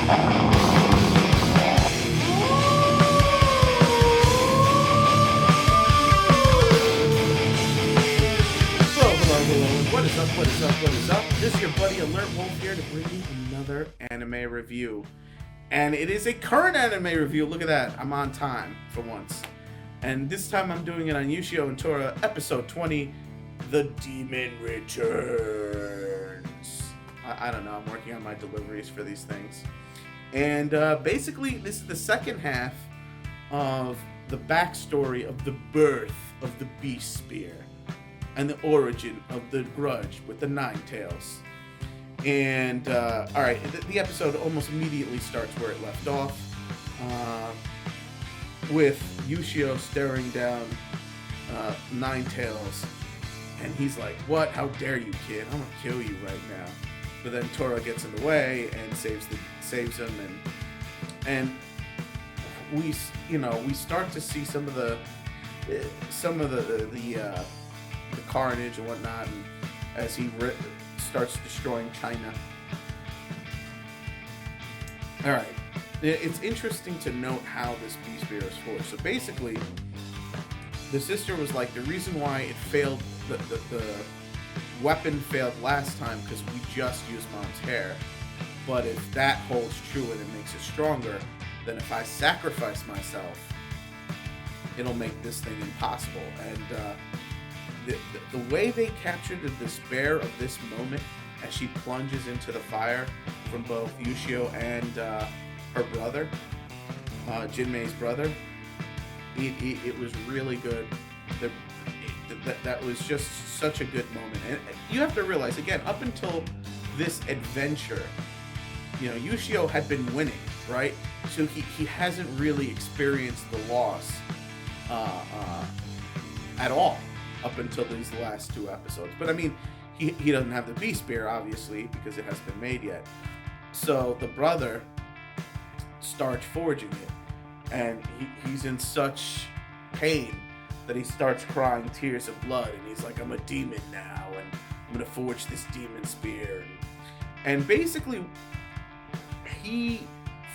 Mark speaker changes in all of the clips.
Speaker 1: What is up? This is your buddy Alertwolf here to bring you another anime review. And it is a current anime review. Look at that. I'm on time for once. And this time I'm doing it on Ushio and Tora, episode 20, The Demon Returns. I don't know. I'm working on my deliveries for these things. And basically, this is the second half of the backstory of the birth of the Beast Spear and the origin of the grudge with the Nine Tails. And, alright, the episode almost immediately starts where it left off, with Ushio staring down Nine Tails, and he's like, "What? How dare you, kid? I'm gonna kill you right now." But then Tora gets in the way and saves him, and we start to see some of the carnage and whatnot, and as he starts destroying China. All right, it's interesting to note how this Beast Spear is forged. So basically, the sister was like, the reason why it failed, the weapon failed last time because we just used Mom's hair. But if that holds true and it makes it stronger, then if I sacrifice myself, it'll make this thing impossible. And the way they captured the despair of this moment as she plunges into the fire from both Ushio and her brother, Jinmei's brother, it was really good. That was just such a good moment. And you have to realize, again, up until this adventure, Ushio had been winning, right? So he hasn't really experienced the loss at all up until these last two episodes. But I mean, he doesn't have the Beast Spear, obviously, because it hasn't been made yet. So the brother starts forging it, and he's in such pain that he starts crying tears of blood, and he's like, "I'm a demon now, and I'm gonna forge this demon spear." And basically, he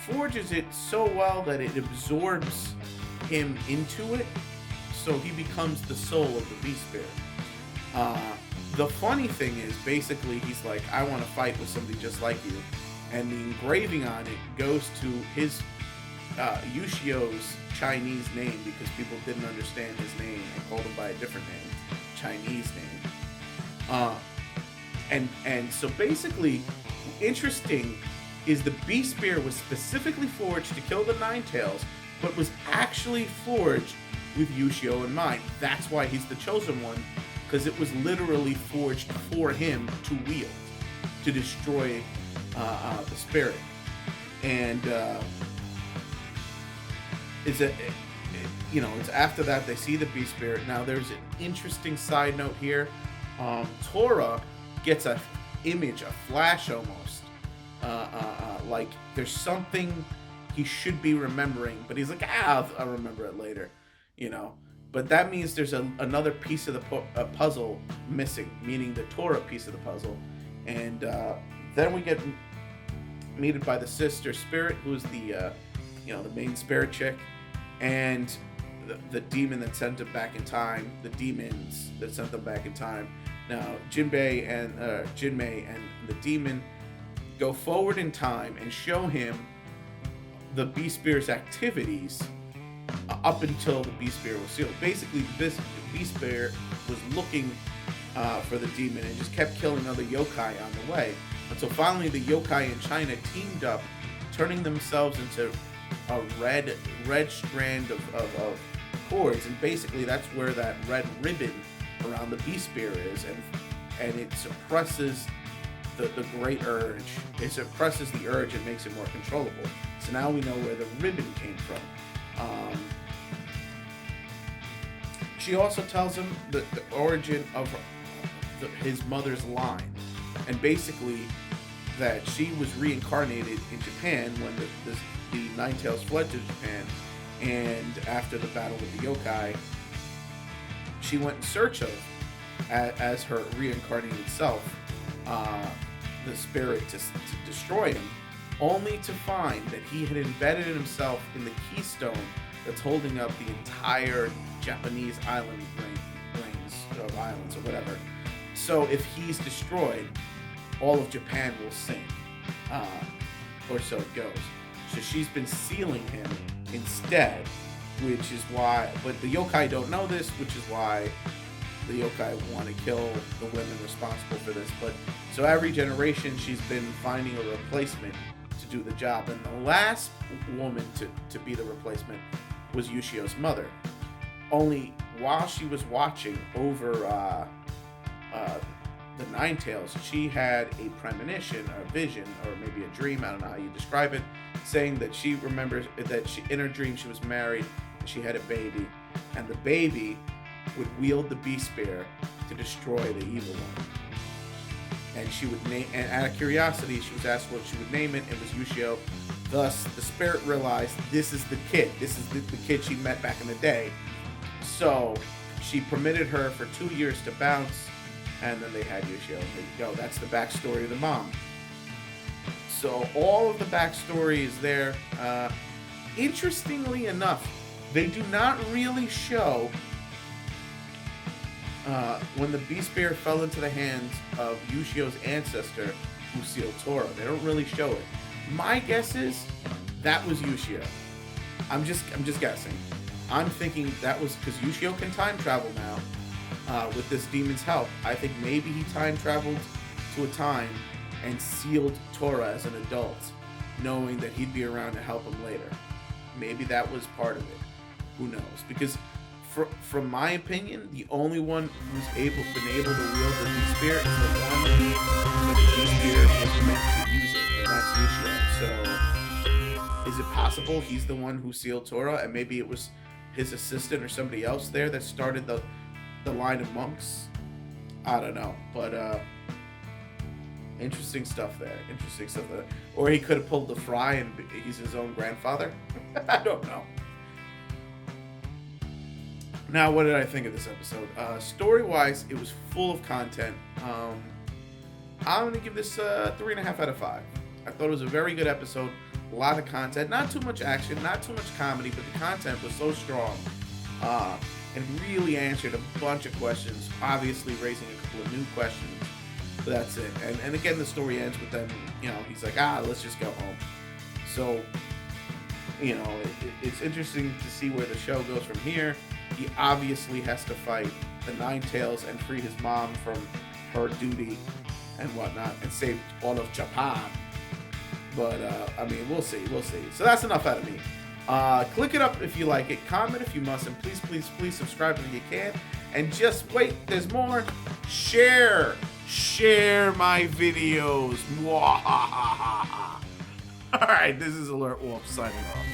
Speaker 1: forges it so well that it absorbs him into it, so he becomes the soul of the Beast Spear. The funny thing is, basically, he's like, "I want to fight with somebody just like you," and the engraving on it goes to his Ushio's Chinese name, because people didn't understand his name and called him by a different name, Chinese name. And so basically, interesting is the Beast Spear was specifically forged to kill the Nine Tails, but was actually forged with Ushio in mind. That's why he's the chosen one, because it was literally forged for him to wield, to destroy the spirit. And it's after that they see the Beast Spirit. Now there's an interesting side note here. Tora gets a image, a flash almost, like there's something he should be remembering, but he's like, I'll remember it later, But that means there's another piece of the puzzle missing, meaning the Tora piece of the puzzle. And then we get meted by the sister spirit, who's the main spirit chick, and the demon that sent him back in time, the demons that sent them back in time. Now, Jinmei and the demon go forward in time and show him the Beast Spear's activities up until the Beast Spear was sealed. Basically, this Beast Spear was looking for the demon and just kept killing other yokai on the way, until finally the yokai in China teamed up, turning themselves into a red strand of cords, and basically that's where that red ribbon around the Beast Spear is, and it suppresses the great urge. It suppresses the urge and makes it more controllable. So now we know where the ribbon came from. She also tells him the origin of his mother's line, and basically that she was reincarnated in Japan when the Nine Tails fled to Japan, and after the battle with the yokai, she went in search of, as her reincarnated self, the spirit to destroy him, only to find that he had embedded himself in the keystone that's holding up the entire Japanese island rings of islands or whatever. So if he's destroyed, all of Japan will sink, or so it goes. So she's been sealing him instead, which is why, but the yokai don't know this, which is why the yokai want to kill the women responsible for this. But so every generation she's been finding a replacement to do the job, and the last woman to be the replacement was Ushio's mother. Only while she was watching over the Nine Tails, she had a premonition, a vision, or maybe a dream, I don't know how you describe it, saying that she remembers that in her dream she was married and she had a baby, and the baby would wield the beast spear to destroy the evil one. And she would name, and out of curiosity, she was asked what she would name it. It was Ushio. Thus, the spirit realized this is the kid. This is the kid she met back in the day. So she permitted her for 2 years to bounce, and then they had Ushio. There you go. That's the backstory of the mom. So all of the backstory is there. Interestingly enough, they do not really show when the beast spear fell into the hands of Ushio's ancestor, who sealed Tora. They don't really show it. My guess is that was Ushio. I'm just guessing. I'm thinking that was because Ushio can time travel now with this demon's help. I think maybe he time traveled to a time and sealed Tora as an adult, knowing that he'd be around to help him later. Maybe that was part of it. Who knows? Because from my opinion, the only one who's been able to wield the beast spear is the one that the beast spear was meant to use it, and that's Ushio. So, is it possible he's the one who sealed Tora, and maybe it was his assistant or somebody else there that started the line of monks? I don't know, but interesting stuff there. Or he could have pulled the Fry and he's his own grandfather. I don't know. Now, what did I think of this episode? Story-wise, it was full of content. I'm going to give this 3.5 out of 5. I thought it was a very good episode. A lot of content. Not too much action, not too much comedy, but the content was so strong. And really answered a bunch of questions, obviously raising a couple of new questions. But that's it. And again, the story ends with them, he's like, let's just go home. So, it's interesting to see where the show goes from here. He obviously has to fight the Nine Tails and free his mom from her duty and whatnot and save all of Japan. But, we'll see. So that's enough out of me. Click it up if you like it. Comment if you must. And please subscribe if you can. And just wait, there's more. Share my videos. All right, this is Alert Wolf signing off.